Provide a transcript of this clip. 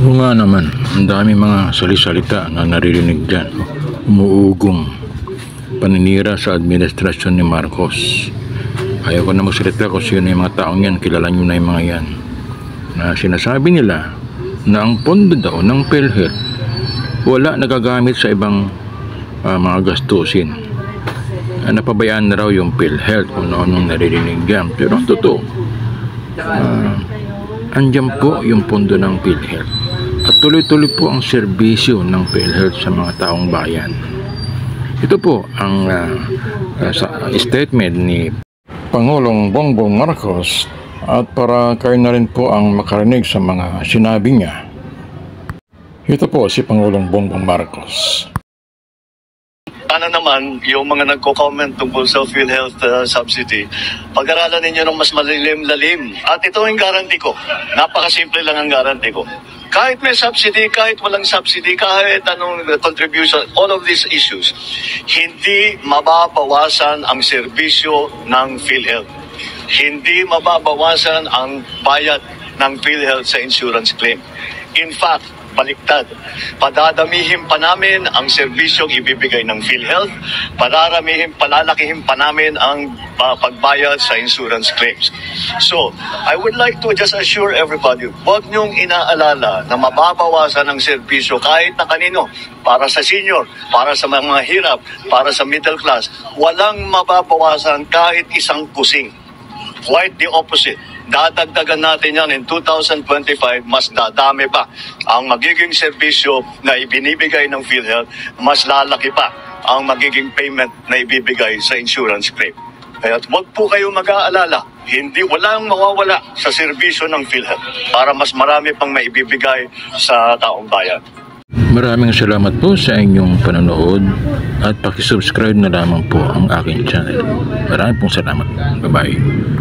Oo nga naman, ang dami mga salisalita na naririnig dyan. Umuugong paninira sa administrasyon ni Marcos. Ayaw ko na magsalita kung sino yung mga taong yan, kilala nyo na yung mga yan. Na sinasabi nila na ang pondo daw ng PhilHealth wala nagagamit sa ibang mga gastusin. Napabayaan na raw yung PhilHealth kung anong naririnig dyan. Pero ang totoo, andyan po yung pondo ng PhilHealth. At tuloy-tuloy po ang serbisyo ng PhilHealth sa mga taong bayan. Ito po ang statement ni Pangulong Bongbong Marcos, at para kayo na rin po ang makarinig sa mga sinabi niya. Ito po si Pangulong Bongbong Marcos. Sana naman yung mga nagko-comment tungkol sa PhilHealth subsidy, pag-aralan ninyo ng mas malalim-lalim. At ito ang guarantee ko. Napakasimple lang ang guarantee ko. Kahit may subsidy, kahit walang subsidy, kahit anong contribution, all of these issues, hindi mababawasan ang serbisyo ng PhilHealth. Hindi mababawasan ang bayad ng PhilHealth sa insurance claim. In fact, baliktad. Padadamihin pa namin ang serbisyong ibibigay ng PhilHealth, palalakihin pa namin ang pagbayad sa insurance claims. So, I would like to just assure everybody, huwag niyong inaalala na mababawasan ang serbisyo kahit na kanino, para sa senior, para sa mga hirap, para sa middle class. Walang mababawasan kahit isang kusing. Quite the opposite. Dadagdagan natin yan in 2025, mas dadami pa ang magiging serbisyo na ibinibigay ng PhilHealth, mas lalaki pa ang magiging payment na ibibigay sa insurance claim. Kaya huwag po kayo mag-aalala, walang mawawala sa serbisyo ng PhilHealth para mas marami pang maibibigay sa taong bayan. Maraming salamat po sa inyong panonood at pakisubscribe na lamang po ang aking channel. Maraming pong salamat. Bye-bye.